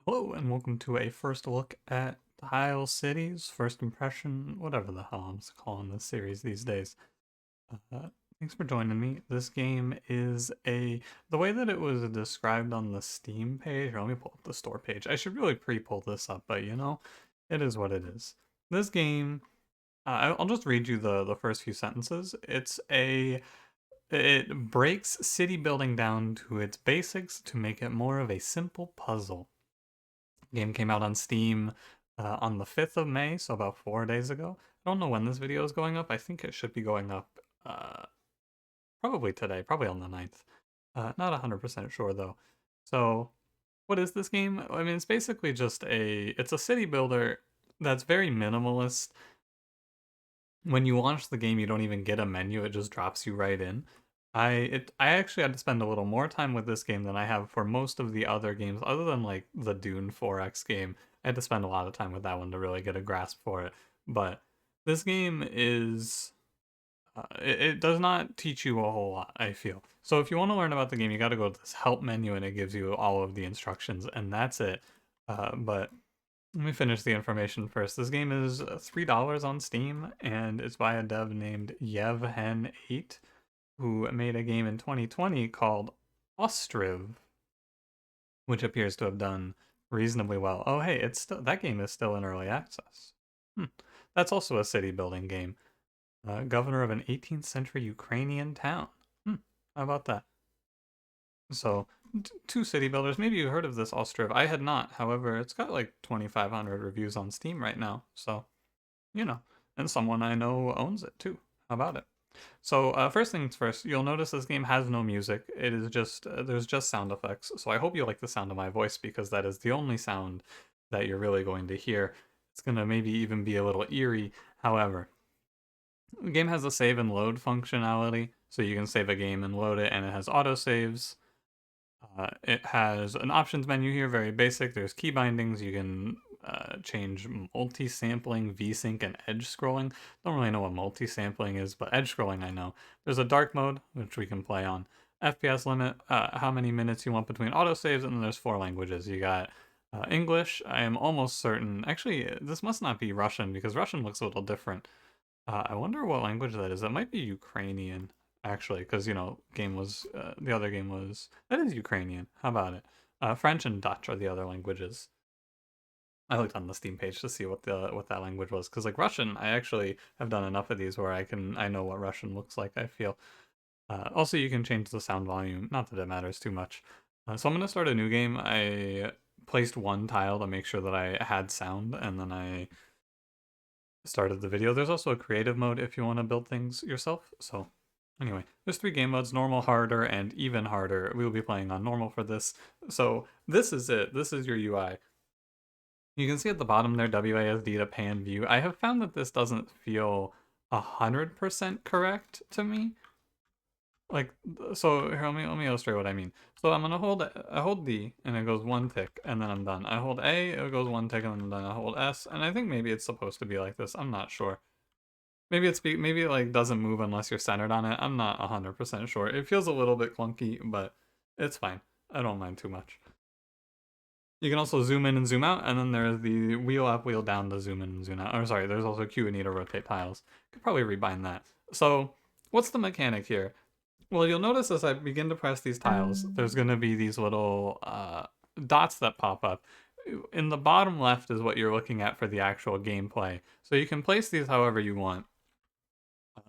Hello, and welcome to a first look at Tile Cities, first impression, whatever the hell I'm calling this series these days. Uh, Thanks for joining me. This game is the way that it was described on the Steam page. Here, let me pull up the store page. I should really pre-pull this up, but it is what it is. This game, I'll just read you the first few sentences. It breaks city building down to its basics to make it more of a simple puzzle. Game came out on Steam on the 5th of May, so about 4 days ago. I don't know when this video is going up. I think it should be going up uh, probably today, probably on the 9th. Not 100% sure though. So, what is this game? I mean, it's basically just it's a city builder that's very minimalist. When you launch the game, you don't even get a menu, it just drops you right in. I actually had to spend a little more time with this game than I have for most of the other games, other than like the Dune 4X game. I had to spend a lot of time with that one to really get a grasp for it. But this game is it does not teach you a whole lot, I feel. So if you want to learn about the game, you got to go to this help menu and it gives you all of the instructions, and that's it. But let me finish the information first. This game is $3 on Steam, and it's by a dev named Yevhen8, who made a game in 2020 called Ostriv, which appears to have done reasonably well. Oh, hey, that game is still in early access. Hmm. That's also a city building game. Governor of an 18th century Ukrainian town. Hmm. How about that? So, two city builders. Maybe you heard of this Ostriv. I had not. However, it's got like 2,500 reviews on Steam right now. So, you know, and someone I know owns it too. How about it? So, first things first, you'll notice this game has no music. It is just, there's just sound effects. So I hope you like the sound of my voice because that is the only sound that you're really going to hear. It's going to maybe even be a little eerie. However, the game has a save and load functionality. So you can save a game and load it, and it has autosaves. It has an options menu here, very basic. There's key bindings. You can change multi-sampling, VSync, and edge scrolling. Don't really know what multi-sampling is, but edge scrolling I know. There's a dark mode, which we can play on. FPS limit, how many minutes you want between autosaves, and then there's 4 languages. You got English. I am almost certain. Actually, this must not be Russian because Russian looks a little different. I wonder what language that is. That might be Ukrainian, actually, because the other game was that is Ukrainian. How about it? French and Dutch are the other languages. I looked on the Steam page to see what that language was, because like Russian, I actually have done enough of these where I know what Russian looks like. I feel. Also, you can change the sound volume. Not that it matters too much. So I'm gonna start a new game. I placed one tile to make sure that I had sound, and then I started the video. There's also a creative mode if you want to build things yourself. So anyway, there's 3 game modes: normal, harder, and even harder. We will be playing on normal for this. So this is it. This is your UI. You can see at the bottom there, WASD to pan view. I have found that this doesn't feel 100% correct to me. Like, so here, let me illustrate what I mean. So I'm gonna I hold D and it goes 1 tick and then I'm done. I hold A, it goes 1 tick and then I'm done. I hold S, and I think maybe it's supposed to be like this. I'm not sure. Maybe it like doesn't move unless you're centered on it. I'm not 100% sure. It feels a little bit clunky, but it's fine. I don't mind too much. You can also zoom in and zoom out, and then there's the wheel up, wheel down to zoom in and zoom out. Or sorry, there's also Q and E to rotate tiles. Could probably rebind that. So what's the mechanic here? Well, you'll notice as I begin to press these tiles, there's going to be these little dots that pop up. In the bottom left is what you're looking at for the actual gameplay. So you can place these however you want.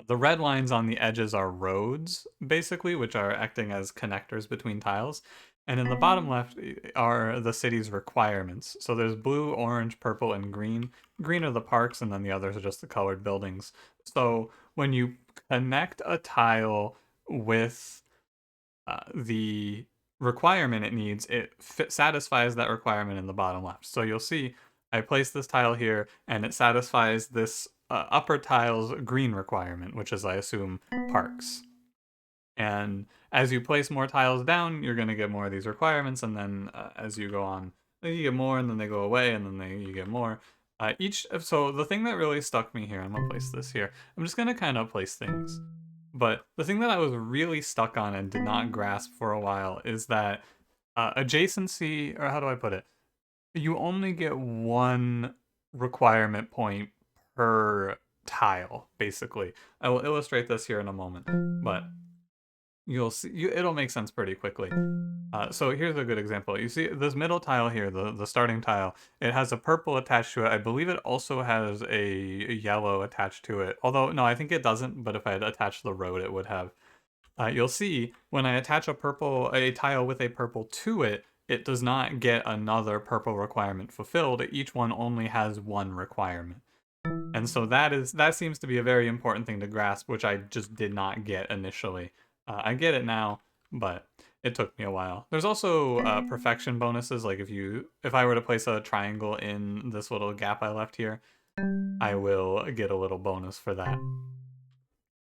The red lines on the edges are roads, basically, which are acting as connectors between tiles. And in the bottom left are the city's requirements. So there's blue, orange, purple, and green. Green are the parks, and then the others are just the colored buildings. So when you connect a tile with the requirement it needs, satisfies that requirement in the bottom left. So you'll see I place this tile here, and it satisfies this upper tile's green requirement, which is, I assume, parks. And as you place more tiles down, you're going to get more of these requirements, and then as you go on, you get more, and then they go away, and then you get more. So the thing that really stuck me here, I'm gonna place this here. I'm just gonna kind of place things. But the thing that I was really stuck on and did not grasp for a while is that adjacency, or how do I put it? You only get one requirement point per tile, basically. I will illustrate this here in a moment, but you'll see, it'll make sense pretty quickly. So here's a good example. You see this middle tile here, the starting tile, it has a purple attached to it. I believe it also has a yellow attached to it. Although, no, I think it doesn't, but if I had attached the road, it would have. You'll see when I attach a tile with a purple to it, it does not get another purple requirement fulfilled. Each one only has one requirement. And so that seems to be a very important thing to grasp, which I just did not get initially. I get it now, but it took me a while. There's also perfection bonuses, like if I were to place a triangle in this little gap I left here, I will get a little bonus for that.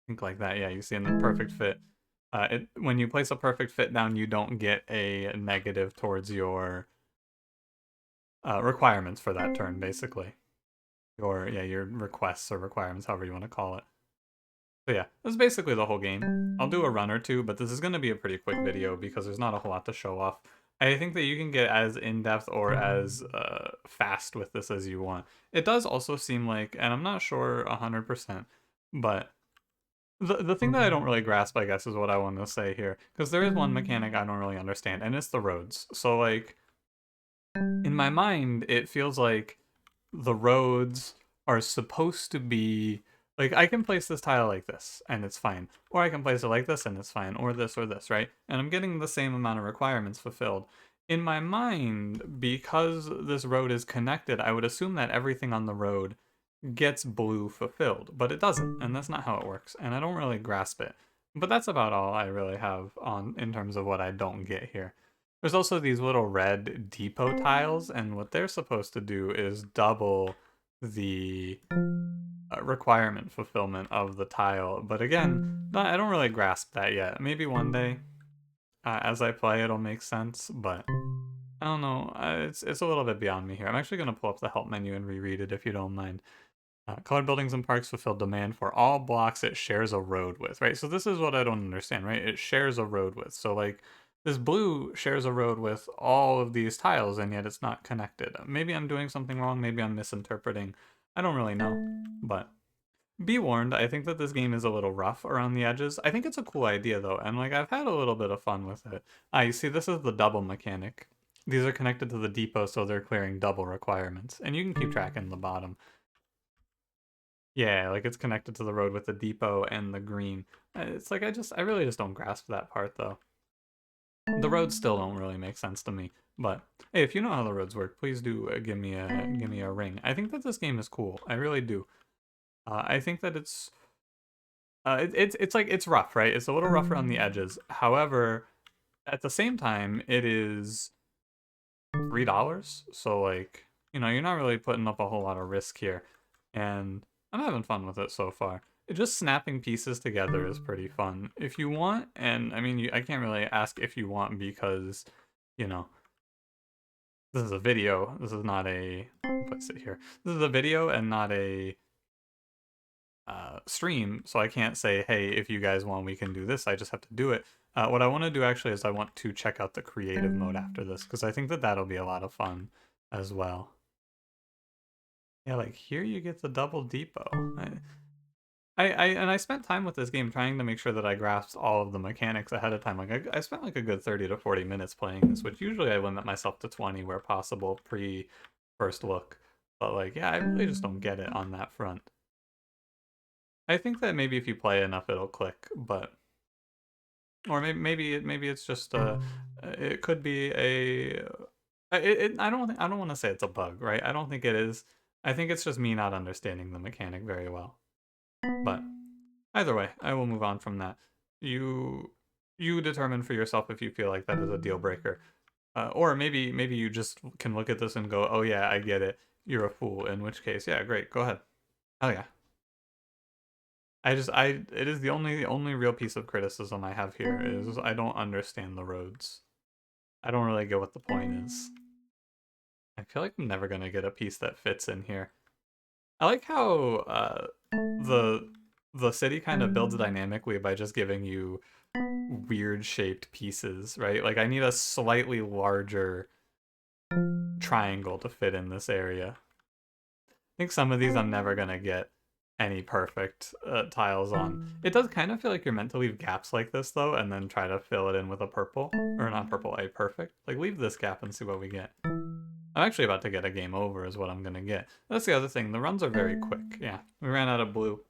Think like that, yeah, you see in the perfect fit. When you place a perfect fit down, you don't get a negative towards your requirements for that turn, basically. Your requests or requirements, however you want to call it. So yeah, that's basically the whole game. I'll do a run or two, but this is going to be a pretty quick video because there's not a whole lot to show off. I think that you can get as in-depth or as fast with this as you want. It does also seem like, and I'm not sure 100%, but the thing that I don't really grasp, I guess, is what I want to say here. Because there is one mechanic I don't really understand, and it's the roads. So, like, in my mind, it feels like the roads are supposed to be like I can place this tile like this and it's fine, or I can place it like this and it's fine, or this, right? And I'm getting the same amount of requirements fulfilled. In my mind, because this road is connected, I would assume that everything on the road gets blue fulfilled, but it doesn't, and that's not how it works, and I don't really grasp it. But that's about all I really have on in terms of what I don't get here. There's also these little red depot tiles, and what they're supposed to do is double the requirement fulfillment of the tile. But again, I don't really grasp that yet. Maybe one day, as I play, it'll make sense, but I don't know. It's a little bit beyond me here. I'm actually going to pull up the help menu and reread it if you don't mind. Colored buildings and parks fulfill demand for all blocks it shares a road with, right? So this is what I don't understand, right? It shares a road with. So like this blue shares a road with all of these tiles and yet it's not connected. Maybe I'm doing something wrong. Maybe I'm misinterpreting. I don't really know, but be warned, I think that this game is a little rough around the edges. I think it's a cool idea though, and like I've had a little bit of fun with it. You see, this is the double mechanic. These are connected to the depot, so they're clearing double requirements, and you can keep track in the bottom. Yeah, like it's connected to the road with the depot and the green. It's like I really just don't grasp that part though. The roads still don't really make sense to me. But hey, if you know how the roads work, please do give me a ring. I think that this game is cool. I really do. I think that it's like it's rough, right? It's a little rough around the edges. However, at the same time, it is $3. So like, you're not really putting up a whole lot of risk here. And I'm having fun with it so far. Just snapping pieces together is pretty fun. If you want, and I mean, I can't really ask if you want because, you know, this is a video. This is not a, place it here. This is a video and not a stream, so I can't say, hey, if you guys want, we can do this. I just have to do it. What I want to do actually is I want to check out the creative mode after this because I think that that'll be a lot of fun as well. Yeah, like here you get the double depot. I spent time with this game trying to make sure that I grasped all of the mechanics ahead of time. Like I spent like a good 30 to 40 minutes playing this, which usually I limit myself to 20 where possible pre first look. But like, yeah, I really just don't get it on that front. I think that maybe if you play enough it'll click, but or maybe it's just it could be a I don't want to say it's a bug, right? I don't think it is. I think it's just me not understanding the mechanic very well. But either way, I will move on from that. You determine for yourself if you feel like that is a deal breaker. Or maybe you just can look at this and go, "Oh yeah, I get it. You're a fool." In which case, yeah, great. Go ahead. Oh yeah. It is the only real piece of criticism I have here is I don't understand the roads. I don't really get what the point is. I feel like I'm never gonna get a piece that fits in here. I like how the city kind of builds dynamically by just giving you weird shaped pieces, right? Like I need a slightly larger triangle to fit in this area. I think some of these I'm never gonna get any perfect tiles on. It does kind of feel like you're meant to leave gaps like this though, and then try to fill it in with a purple, or not purple, a perfect. Like leave this gap and see what we get. I'm actually about to get a game over is what I'm gonna get. That's the other thing, the runs are very quick. Yeah, we ran out of blue.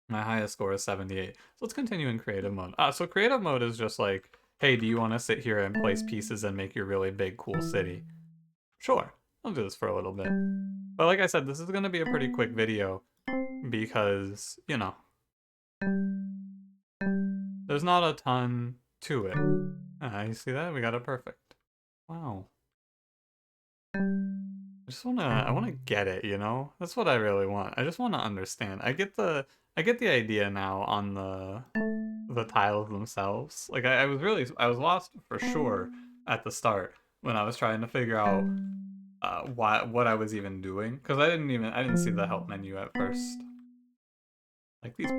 My highest score is 78. So let's continue in creative mode. So creative mode is just like, hey, do you want to sit here and place pieces and make your really big, cool city? Sure, I'll do this for a little bit. But like I said, this is going to be a pretty quick video because, you know, there's not a ton to it. You see that? We got it perfect. Wow. I want to get it, you know? That's what I really want. I just want to understand. I get the idea now on the tiles themselves. Like I was lost for sure at the start when I was trying to figure out what I was even doing, because I didn't see the help menu at first. Like these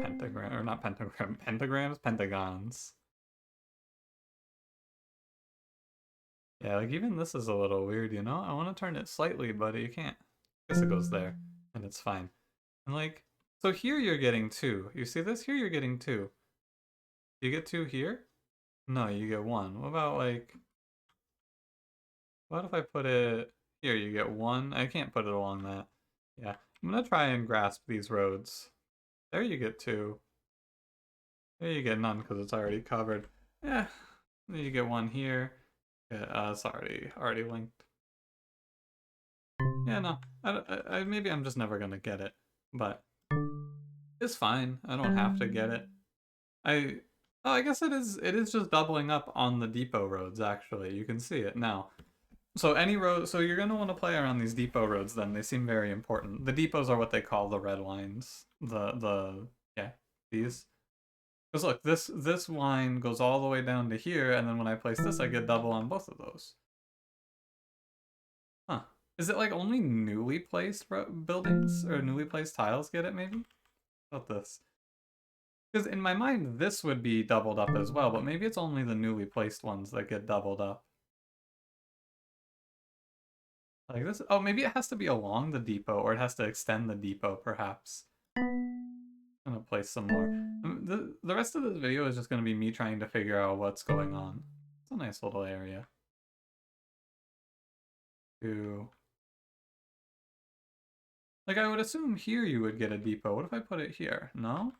pentagons. Yeah, like even this is a little weird, you know? I want to turn it slightly, but you can't. I guess it goes there, and it's fine. And like, so here you're getting 2. You see this? Here you're getting 2. You get 2 here? No, you get 1. What about like, what if I put it here? You get 1. I can't put it along that. Yeah, I'm gonna try and grasp these roads. There you get 2. There you get none because it's already covered. Yeah, then you get 1 here. Yeah, it's already linked. Yeah, no, maybe I'm just never gonna get it, but it's fine. I don't have to get it. I guess it is just doubling up on the depot roads, actually. You can see it now. So any road, so you're gonna want to play around these depot roads then. They seem very important. The depots are what they call the red lines. Yeah, these. Because look, this line goes all the way down to here, and then when I place this, I get double on both of those. Huh. Is it like only newly placed buildings or newly placed tiles get it, maybe? How about this? Because in my mind, this would be doubled up as well, but maybe it's only the newly placed ones that get doubled up. Like this? Oh, maybe it has to be along the depot, or it has to extend the depot, perhaps. I'm gonna place some more. The rest of this video is just gonna be me trying to figure out what's going on. It's a nice little area. Like, I would assume here you would get a depot. What if I put it here? No?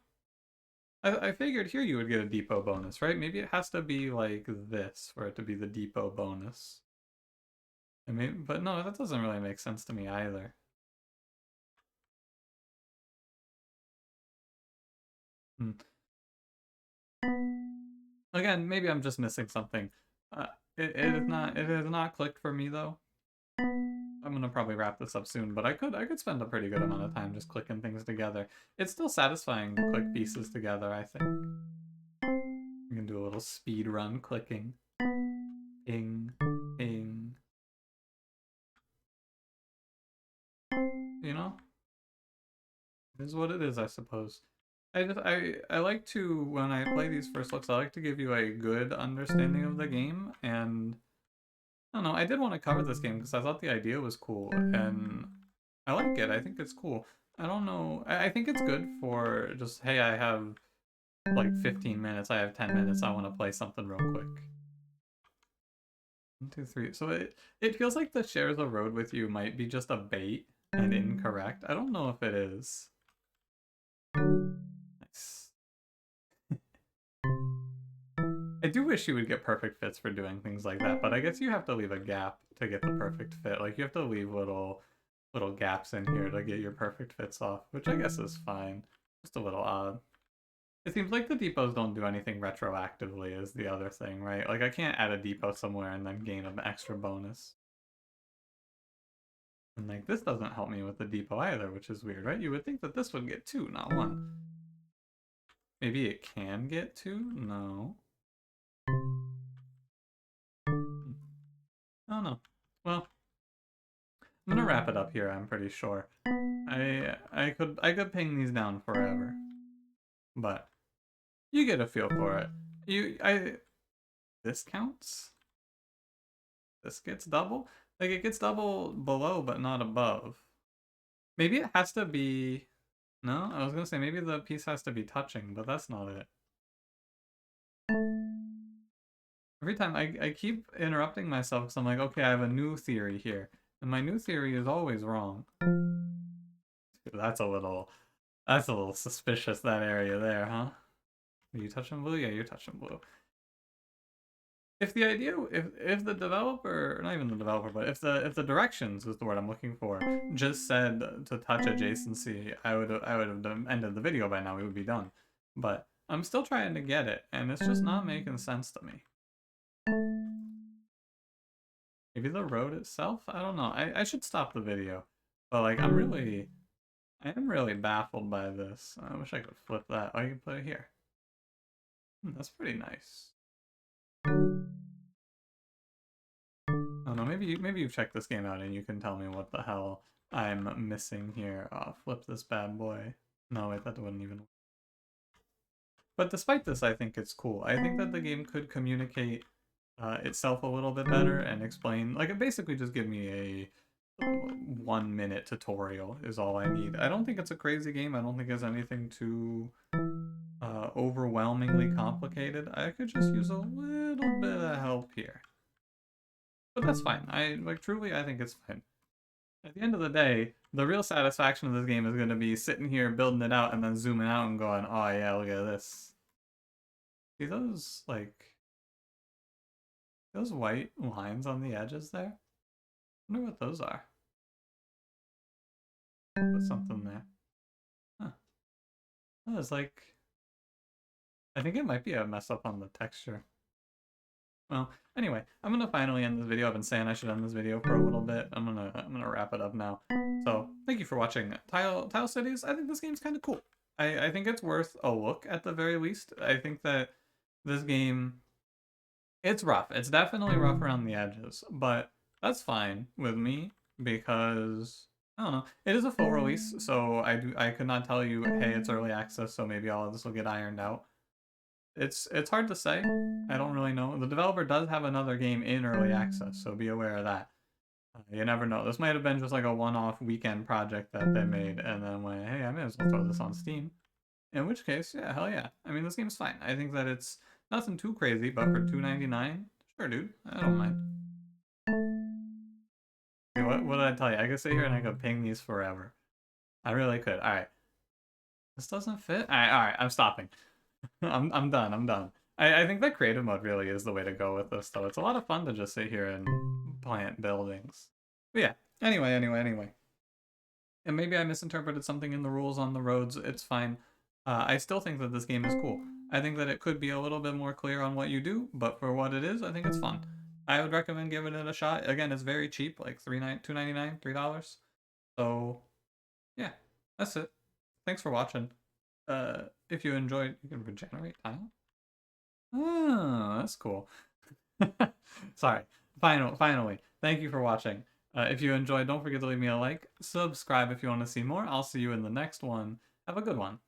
I figured here you would get a depot bonus, right? Maybe it has to be like this for it to be the depot bonus. I mean, but no, that doesn't really make sense to me either. Again, maybe I'm just missing something. It has not clicked for me though. I'm gonna probably wrap this up soon, but I could spend a pretty good amount of time just clicking things together. It's still satisfying to click pieces together, I think. I'm gonna do a little speed run clicking. Ping, ping. You know? It is what it is, I suppose. I like to, when I play these first looks, I like to give you a good understanding of the game, and I don't know, I did want to cover this game because I thought the idea was cool, and I like it. I think it's cool. I don't know, I think it's good for just, hey, I have like 15 minutes, I have 10 minutes, I want to play something real quick. 1, 2, 3. So it feels like the shares a road with you might be just a bait and incorrect. I don't know if it is. Nice. I do wish you would get perfect fits for doing things like that, but I guess you have to leave a gap to get the perfect fit. Like you have to leave little gaps in here to get your perfect fits off, which I guess is fine. Just a little odd. It seems like the depots don't do anything retroactively is the other thing, right? Like I can't add a depot somewhere and then gain an extra bonus. And like this doesn't help me with the depot either, which is weird, right? You would think that this would get 2, not 1. Maybe it can get 2? No. I don't know. Well, I'm gonna wrap it up here, I'm pretty sure. I could ping these down forever. But you get a feel for it. This counts? This gets double? Like, it gets double below, but not above. Maybe it has to be... No? I was gonna say, maybe the piece has to be touching, but that's not it. Every time I keep interrupting myself because I'm like, okay, I have a new theory here. And my new theory is always wrong. That's a little suspicious, that area there, huh? Are you touching blue? Yeah, you're touching blue. If the idea, if the developer, not even the developer, but if the directions is the word I'm looking for, just said to touch adjacency, I would have ended the video by now. We would be done. But I'm still trying to get it, and it's just not making sense to me. Maybe the road itself? I don't know. I should stop the video. But like, I am really baffled by this. I wish I could flip that. Oh, you can put it here. That's pretty nice. I don't know, maybe you've checked this game out and you can tell me what the hell I'm missing here. Flip this bad boy. No, wait, that wouldn't even... But despite this, I think it's cool. I think that the game could communicate itself a little bit better and explain... Like, it basically just give me a 1-minute tutorial is all I need. I don't think it's a crazy game. I don't think it's anything too overwhelmingly complicated. I could just use a little bit of help here. But that's fine. Truly, I think it's fine. At the end of the day, the real satisfaction of this game is going to be sitting here building it out and then zooming out and going, oh yeah, look at this. See those, those white lines on the edges there? I wonder what those are. Put something there. Huh. Oh, it's like... I think it might be a mess up on the texture. Well, anyway, I'm gonna finally end this video. I've been saying I should end this video for a little bit. I'm gonna wrap it up now. So thank you for watching Tile Cities. I think this game's kind of cool. I think it's worth a look at the very least. I think that this game, it's rough. It's definitely rough around the edges, but that's fine with me because I don't know. It is a full release, so I could not tell you, hey, it's early access, so maybe all of this will get ironed out. It's hard to say. I don't really know. The developer does have another game in early access, so be aware of that. You never know. This might have been just like a one-off weekend project that they made, and then went, hey, I may as well throw this on Steam. In which case, yeah, hell yeah. I mean, this game's fine. I think that it's nothing too crazy, but for $2.99, sure, dude. I don't mind. Okay, what did I tell you? I could sit here and I could ping these forever. I really could. All right. This doesn't fit? All right, I'm stopping. I'm done. I think that creative mode really is the way to go with this, though. It's a lot of fun to just sit here and plant buildings. But yeah, anyway. And maybe I misinterpreted something in the rules on the roads. It's fine. I still think that this game is cool. I think that it could be a little bit more clear on what you do, but for what it is, I think it's fun. I would recommend giving it a shot. Again, it's very cheap, like $2.99, $3. So, yeah, that's it. Thanks for watching. If you enjoyed, you can regenerate tile. Oh, that's cool. Sorry. Finally. Thank you for watching. If you enjoyed, don't forget to leave me a like. Subscribe if you want to see more. I'll see you in the next one. Have a good one.